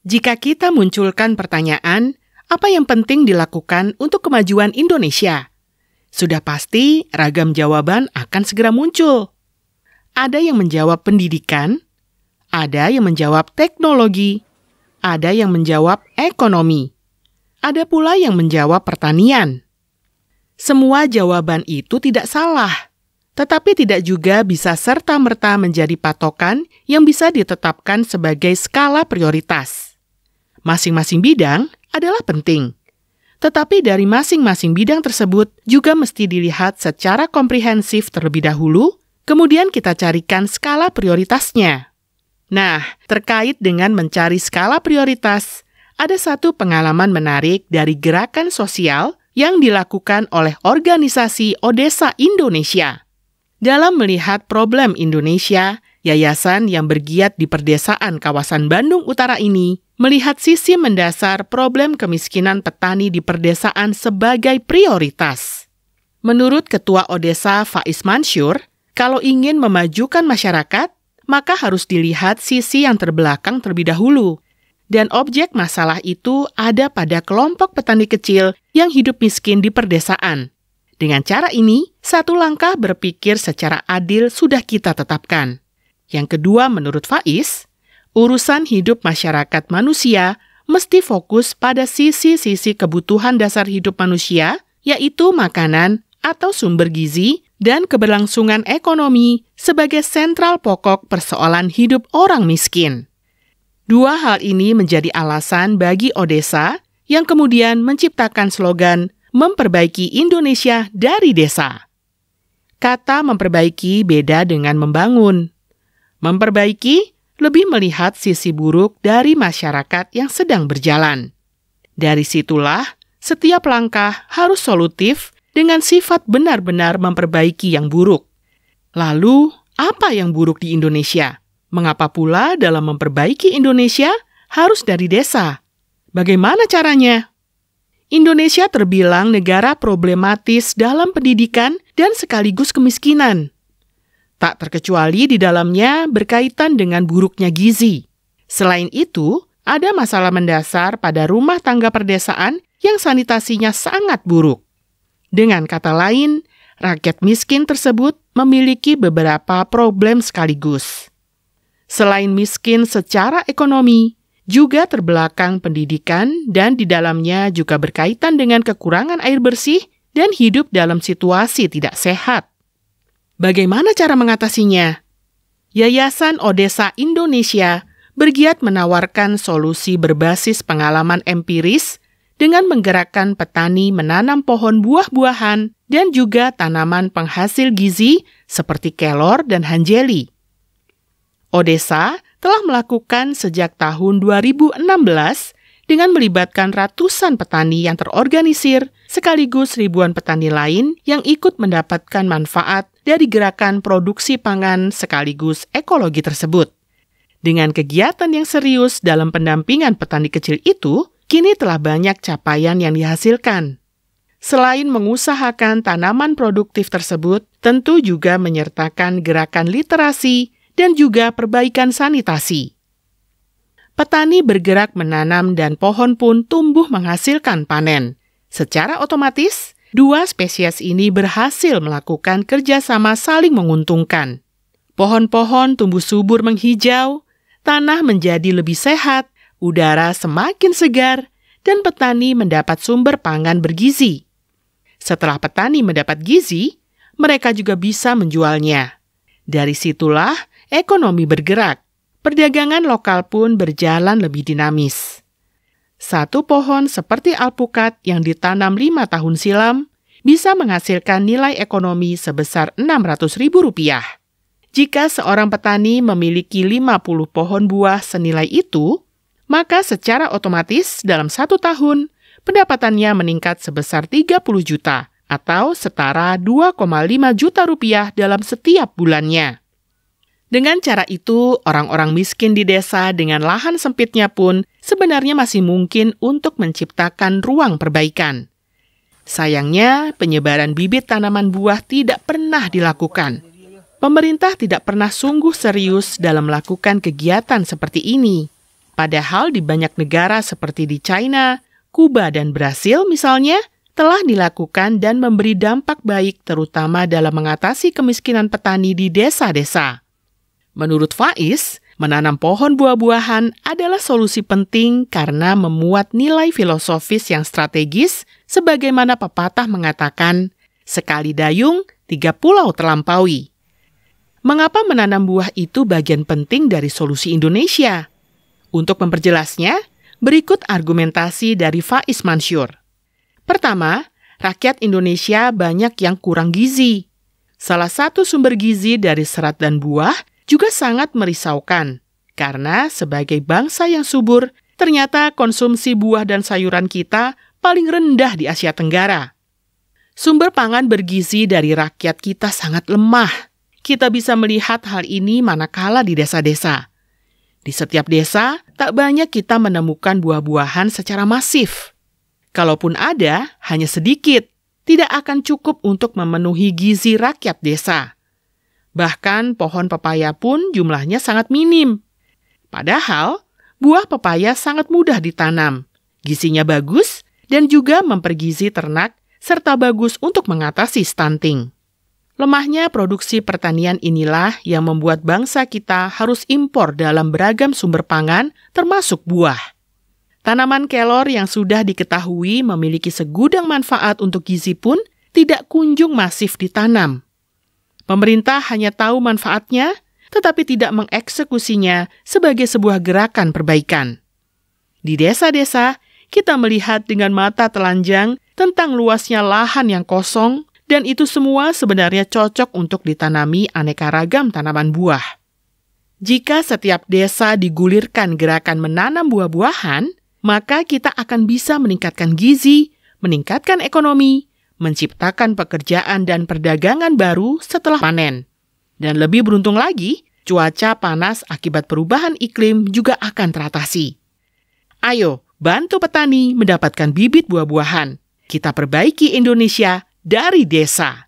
Jika kita munculkan pertanyaan, apa yang penting dilakukan untuk kemajuan Indonesia? Sudah pasti ragam jawaban akan segera muncul. Ada yang menjawab pendidikan, ada yang menjawab teknologi, ada yang menjawab ekonomi, ada pula yang menjawab pertanian. Semua jawaban itu tidak salah, tetapi tidak juga bisa serta-merta menjadi patokan yang bisa ditetapkan sebagai skala prioritas. Masing-masing bidang adalah penting, tetapi dari masing-masing bidang tersebut juga mesti dilihat secara komprehensif terlebih dahulu, kemudian kita carikan skala prioritasnya. Nah, terkait dengan mencari skala prioritas, ada satu pengalaman menarik dari gerakan sosial yang dilakukan oleh organisasi Odesa Indonesia. Dalam melihat problem Indonesia, yayasan yang bergiat di perdesaan kawasan Bandung Utara ini melihat sisi mendasar problem kemiskinan petani di perdesaan sebagai prioritas. Menurut Ketua Odesa Faiz Mansyur, kalau ingin memajukan masyarakat, maka harus dilihat sisi yang terbelakang terlebih dahulu. Dan objek masalah itu ada pada kelompok petani kecil yang hidup miskin di perdesaan. Dengan cara ini, satu langkah berpikir secara adil sudah kita tetapkan. Yang kedua, menurut Faiz, urusan hidup masyarakat manusia mesti fokus pada sisi-sisi kebutuhan dasar hidup manusia, yaitu makanan atau sumber gizi, dan keberlangsungan ekonomi sebagai sentral pokok persoalan hidup orang miskin. Dua hal ini menjadi alasan bagi Odesa yang kemudian menciptakan slogan memperbaiki Indonesia dari desa. Kata memperbaiki beda dengan membangun. Memperbaiki lebih melihat sisi buruk dari masyarakat yang sedang berjalan. Dari situlah, setiap langkah harus solutif dengan sifat benar-benar memperbaiki yang buruk. Lalu, apa yang buruk di Indonesia? Mengapa pula dalam memperbaiki Indonesia harus dari desa? Bagaimana caranya? Indonesia terbilang negara problematis dalam pendidikan dan sekaligus kemiskinan. Tak terkecuali di dalamnya berkaitan dengan buruknya gizi. Selain itu, ada masalah mendasar pada rumah tangga perdesaan yang sanitasinya sangat buruk. Dengan kata lain, rakyat miskin tersebut memiliki beberapa problem sekaligus. Selain miskin secara ekonomi, juga terbelakang pendidikan dan di dalamnya juga berkaitan dengan kekurangan air bersih dan hidup dalam situasi tidak sehat. Bagaimana cara mengatasinya? Yayasan Odesa Indonesia bergiat menawarkan solusi berbasis pengalaman empiris dengan menggerakkan petani menanam pohon buah-buahan dan juga tanaman penghasil gizi seperti kelor dan hanjeli. Odesa telah melakukan sejak tahun 2016 dengan melibatkan ratusan petani yang terorganisir sekaligus ribuan petani lain yang ikut mendapatkan manfaat dari gerakan produksi pangan sekaligus ekologi tersebut. Dengan kegiatan yang serius dalam pendampingan petani kecil itu, kini telah banyak capaian yang dihasilkan. Selain mengusahakan tanaman produktif tersebut, tentu juga menyertakan gerakan literasi dan juga perbaikan sanitasi. Petani bergerak menanam dan pohon pun tumbuh menghasilkan panen. Secara otomatis, dua spesies ini berhasil melakukan kerjasama saling menguntungkan. Pohon-pohon tumbuh subur menghijau, tanah menjadi lebih sehat, udara semakin segar, dan petani mendapat sumber pangan bergizi. Setelah petani mendapat gizi, mereka juga bisa menjualnya. Dari situlah ekonomi bergerak. Perdagangan lokal pun berjalan lebih dinamis. Satu pohon seperti alpukat yang ditanam 5 tahun silam bisa menghasilkan nilai ekonomi sebesar Rp600.000. Jika seorang petani memiliki 50 pohon buah senilai itu, maka secara otomatis dalam 1 tahun, pendapatannya meningkat sebesar 30 juta atau setara Rp2,5 juta dalam setiap bulannya. Dengan cara itu, orang-orang miskin di desa dengan lahan sempitnya pun sebenarnya masih mungkin untuk menciptakan ruang perbaikan. Sayangnya, penyebaran bibit tanaman buah tidak pernah dilakukan. Pemerintah tidak pernah sungguh serius dalam melakukan kegiatan seperti ini. Padahal di banyak negara seperti di China, Kuba, dan Brasil misalnya, telah dilakukan dan memberi dampak baik terutama dalam mengatasi kemiskinan petani di desa-desa. Menurut Faiz, menanam pohon buah-buahan adalah solusi penting karena memuat nilai filosofis yang strategis sebagaimana pepatah mengatakan, sekali dayung, 3 pulau terlampaui. Mengapa menanam buah itu bagian penting dari solusi Indonesia? Untuk memperjelasnya, berikut argumentasi dari Faiz Mansyur. Pertama, rakyat Indonesia banyak yang kurang gizi. Salah satu sumber gizi dari serat dan buah juga sangat merisaukan, karena sebagai bangsa yang subur, ternyata konsumsi buah dan sayuran kita paling rendah di Asia Tenggara. Sumber pangan bergizi dari rakyat kita sangat lemah. Kita bisa melihat hal ini manakala di desa-desa. Di setiap desa, tak banyak kita menemukan buah-buahan secara masif. Kalaupun ada, hanya sedikit, tidak akan cukup untuk memenuhi gizi rakyat desa. Bahkan pohon pepaya pun jumlahnya sangat minim. Padahal, buah pepaya sangat mudah ditanam, gizinya bagus, dan juga mempergizi ternak, serta bagus untuk mengatasi stunting. Lemahnya produksi pertanian inilah yang membuat bangsa kita harus impor dalam beragam sumber pangan, termasuk buah. Tanaman kelor yang sudah diketahui memiliki segudang manfaat untuk gizi pun tidak kunjung masif ditanam. Pemerintah hanya tahu manfaatnya, tetapi tidak mengeksekusinya sebagai sebuah gerakan perbaikan. Di desa-desa, kita melihat dengan mata telanjang tentang luasnya lahan yang kosong, dan itu semua sebenarnya cocok untuk ditanami aneka ragam tanaman buah. Jika setiap desa digulirkan gerakan menanam buah-buahan, maka kita akan bisa meningkatkan gizi, meningkatkan ekonomi, menciptakan pekerjaan dan perdagangan baru setelah panen. Dan lebih beruntung lagi, cuaca panas akibat perubahan iklim juga akan teratasi. Ayo, bantu petani mendapatkan bibit buah-buahan. Kita perbaiki Indonesia dari desa.